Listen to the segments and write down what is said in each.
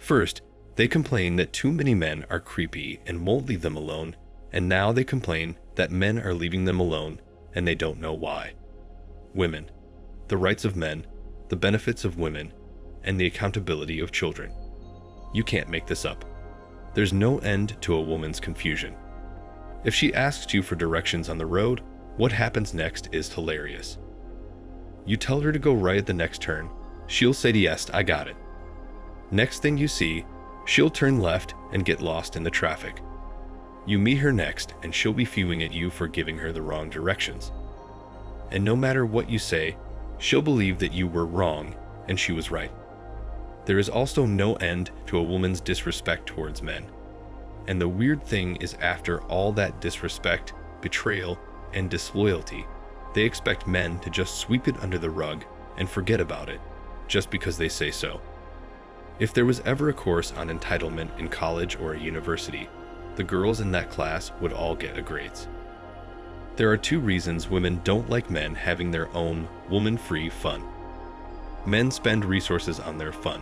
First, they complain that too many men are creepy and won't leave them alone, and now they complain that men are leaving them alone and they don't know why. Women, the rights of men, the benefits of women, and the accountability of children. You can't make this up. There's no end to a woman's confusion. If she asks you for directions on the road, what happens next is hilarious. You tell her to go right at the next turn, she'll say yes, I got it. Next thing you see, she'll turn left and get lost in the traffic. You meet her next and she'll be fuming at you for giving her the wrong directions. And no matter what you say, she'll believe that you were wrong and she was right. There is also no end to a woman's disrespect towards men. And the weird thing is, after all that disrespect, betrayal, and disloyalty, they expect men to just sweep it under the rug and forget about it, just because they say so. If there was ever a course on entitlement in college or a university, the girls in that class would all get A grades. There are two reasons women don't like men having their own woman-free fun. Men spend resources on their fun,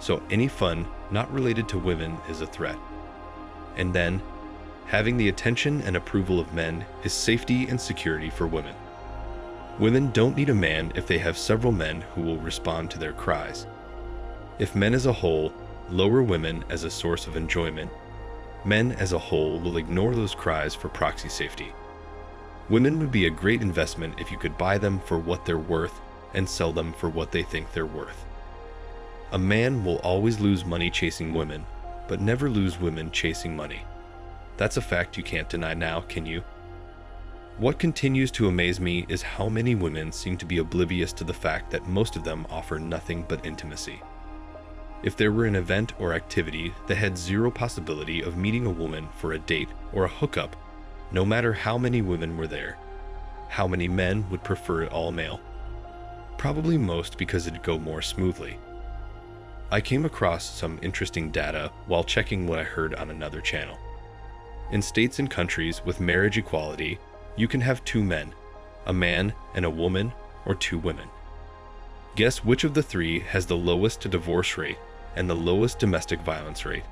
so any fun not related to women is a threat. And then, having the attention and approval of men is safety and security for women. Women don't need a man if they have several men who will respond to their cries. If men as a whole lower women as a source of enjoyment, men as a whole will ignore those cries for proxy safety. Women would be a great investment if you could buy them for what they're worth and sell them for what they think they're worth. A man will always lose money chasing women, but never lose women chasing money. That's a fact you can't deny now, can you? What continues to amaze me is how many women seem to be oblivious to the fact that most of them offer nothing but intimacy. If there were an event or activity that had zero possibility of meeting a woman for a date or a hookup, no matter how many women were there, how many men would prefer it all male? Probably most, because it'd go more smoothly. I came across some interesting data while checking what I heard on another channel. In states and countries with marriage equality, you can have two men, a man and a woman, or two women. Guess which of the three has the lowest divorce rate and the lowest domestic violence rate?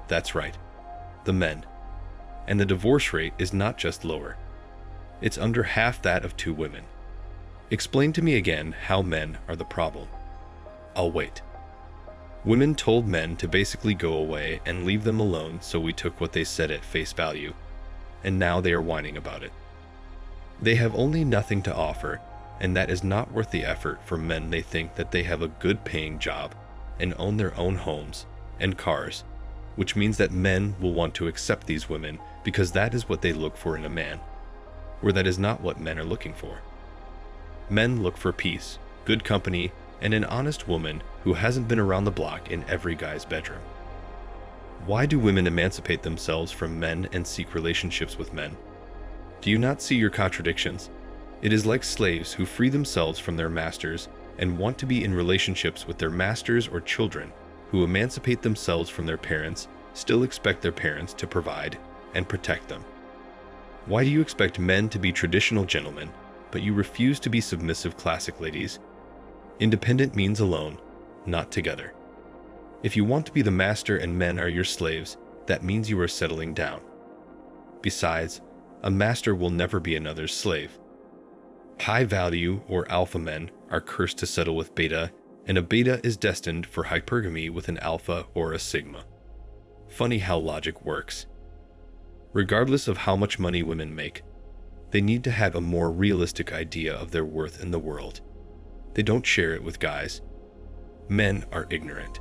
That's right, the men. And the divorce rate is not just lower. It's under half that of two women. Explain to me again how men are the problem. I'll wait. Women told men to basically go away and leave them alone, so we took what they said at face value, and now they are whining about it. They have only nothing to offer, and that is not worth the effort for men. They think that they have a good paying job and own their own homes and cars, which means that men will want to accept these women because that is what they look for in a man, where that is not what men are looking for. Men look for peace, good company, and an honest woman who hasn't been around the block in every guy's bedroom. Why do women emancipate themselves from men and seek relationships with men? Do you not see your contradictions? It is like slaves who free themselves from their masters and want to be in relationships with their masters, or children who emancipate themselves from their parents, still expect their parents to provide and protect them. Why do you expect men to be traditional gentlemen, but you refuse to be submissive classic ladies? Independent means alone, not together. If you want to be the master and men are your slaves, that means you are settling down. Besides, a master will never be another's slave. High value or alpha men are cursed to settle with beta, and a beta is destined for hypergamy with an alpha or a sigma. Funny how logic works. Regardless of how much money women make, they need to have a more realistic idea of their worth in the world. They don't share it with guys. Men are ignorant.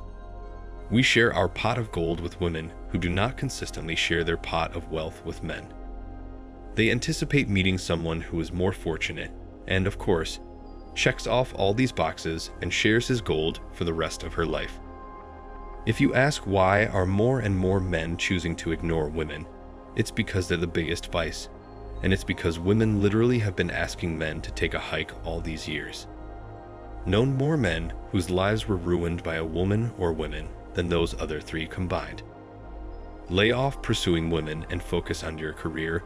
We share our pot of gold with women who do not consistently share their pot of wealth with men. They anticipate meeting someone who is more fortunate and, of course, checks off all these boxes and shares his gold for the rest of her life. If you ask why are more and more men choosing to ignore women, it's because they're the biggest vice, and it's because women literally have been asking men to take a hike all these years. Known more men whose lives were ruined by a woman or women than those other three combined. Lay off pursuing women and focus on your career,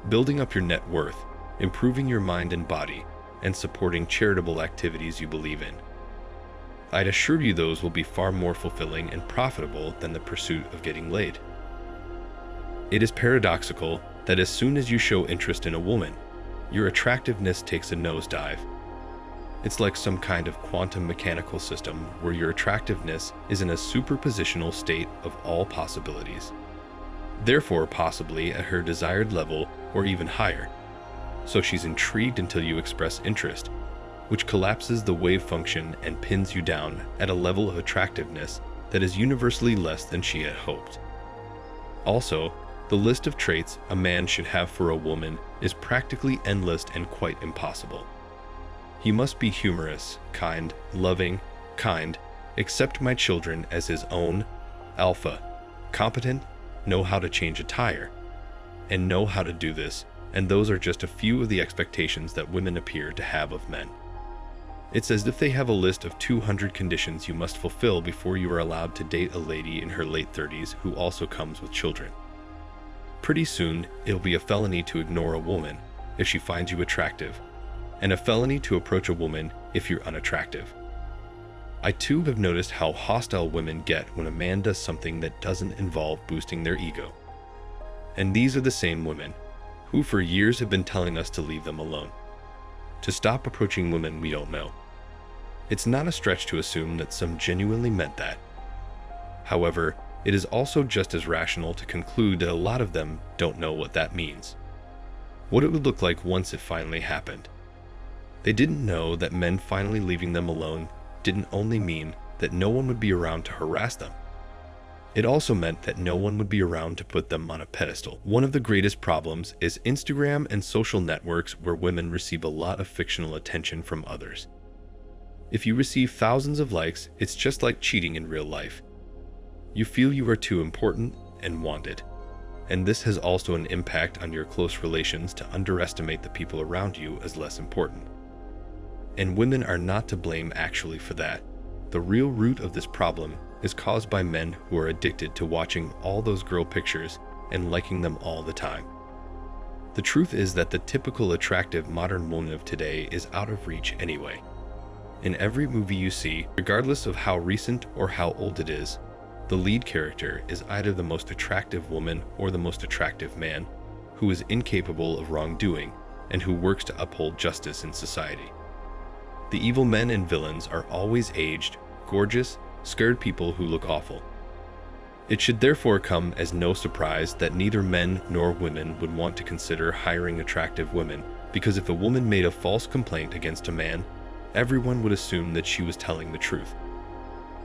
building up your net worth, improving your mind and body, and supporting charitable activities you believe in. I'd assure you those will be far more fulfilling and profitable than the pursuit of getting laid. It is paradoxical that as soon as you show interest in a woman, your attractiveness takes a nosedive. It's like some kind of quantum mechanical system where your attractiveness is in a superpositional state of all possibilities, therefore possibly at her desired level or even higher. So she's intrigued until you express interest, which collapses the wave function and pins you down at a level of attractiveness that is universally less than she had hoped. Also, the list of traits a man should have for a woman is practically endless and quite impossible. He must be humorous, kind, loving, accept my children as his own, alpha, competent, know how to change a tire, and know how to do this, and those are just a few of the expectations that women appear to have of men. It's as if they have a list of 200 conditions you must fulfill before you are allowed to date a lady in her late 30s who also comes with children. Pretty soon, it'll be a felony to ignore a woman if she finds you attractive, and a felony to approach a woman if you're unattractive. I too have noticed how hostile women get when a man does something that doesn't involve boosting their ego. And these are the same women who for years have been telling us to leave them alone, to stop approaching women we don't know. It's not a stretch to assume that some genuinely meant that. However, it is also just as rational to conclude that a lot of them don't know what that means, what it would look like once it finally happened. They didn't know that men finally leaving them alone didn't only mean that no one would be around to harass them. It also meant that no one would be around to put them on a pedestal. One of the greatest problems is Instagram and social networks where women receive a lot of fictional attention from others. If you receive thousands of likes, it's just like cheating in real life. You feel you are too important and wanted. And this has also an impact on your close relations to underestimate the people around you as less important. And women are not to blame actually for that. The real root of this problem is caused by men who are addicted to watching all those girl pictures and liking them all the time. The truth is that the typical attractive modern woman of today is out of reach anyway. In every movie you see, regardless of how recent or how old it is, the lead character is either the most attractive woman or the most attractive man who is incapable of wrongdoing and who works to uphold justice in society. The evil men and villains are always aged, gorgeous, scared people who look awful. It should therefore come as no surprise that neither men nor women would want to consider hiring attractive women, because if a woman made a false complaint against a man, everyone would assume that she was telling the truth.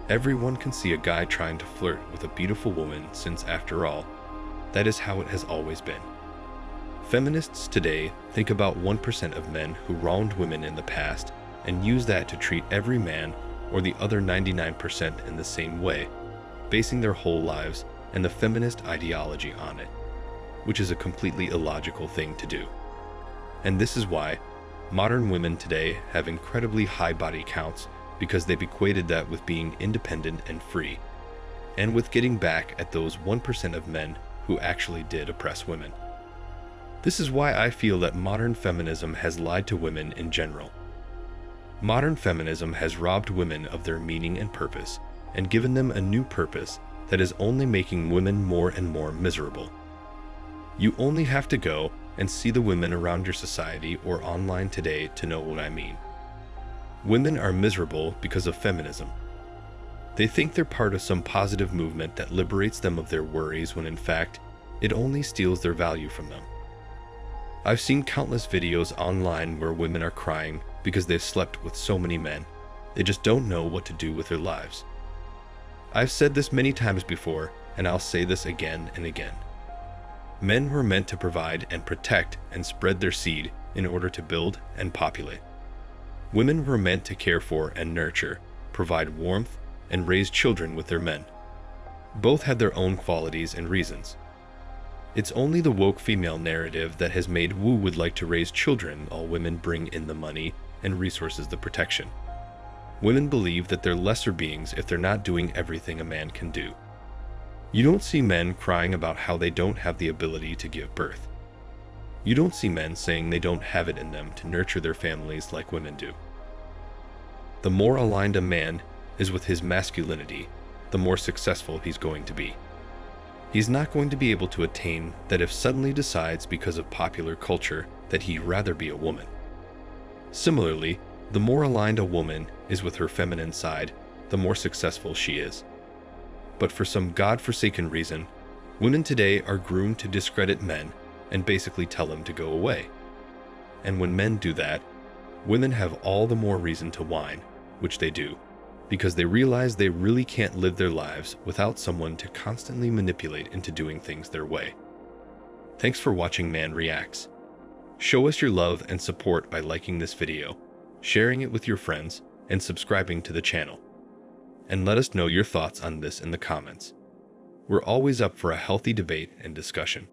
Everyone can see a guy trying to flirt with a beautiful woman since, after all, that is how it has always been. Feminists today think about 1% of men who wronged women in the past and use that to treat every man or the other 99% in the same way, basing their whole lives and the feminist ideology on it, which is a completely illogical thing to do. And this is why modern women today have incredibly high body counts, because they've equated that with being independent and free, and with getting back at those 1% of men who actually did oppress women. This is why I feel that modern feminism has lied to women in general. Modern feminism has robbed women of their meaning and purpose, and given them a new purpose that is only making women more and more miserable. You only have to go and see the women around your society or online today to know what I mean. Women are miserable because of feminism. They think they're part of some positive movement that liberates them of their worries when in fact, it only steals their value from them. I've seen countless videos online where women are crying because they've slept with so many men. They just don't know what to do with their lives. I've said this many times before, and I'll say this again and again. Men were meant to provide and protect and spread their seed in order to build and populate. Women were meant to care for and nurture, provide warmth, and raise children with their men. Both had their own qualities and reasons. It's only the woke female narrative that has made woo would like to raise children, all women bring in the money and resources the protection. Women believe that they're lesser beings if they're not doing everything a man can do. You don't see men crying about how they don't have the ability to give birth. You don't see men saying they don't have it in them to nurture their families like women do. The more aligned a man is with his masculinity, the more successful he's going to be. He's not going to be able to attain that if suddenly decides because of popular culture that he'd rather be a woman. Similarly, the more aligned a woman is with her feminine side, the more successful she is. But for some godforsaken reason, women today are groomed to discredit men and basically tell them to go away. And when men do that, women have all the more reason to whine, which they do, because they realize they really can't live their lives without someone to constantly manipulate into doing things their way. Thanks for watching Man Reacts. Show us your love and support by liking this video, sharing it with your friends, and subscribing to the channel. And let us know your thoughts on this in the comments. We're always up for a healthy debate and discussion.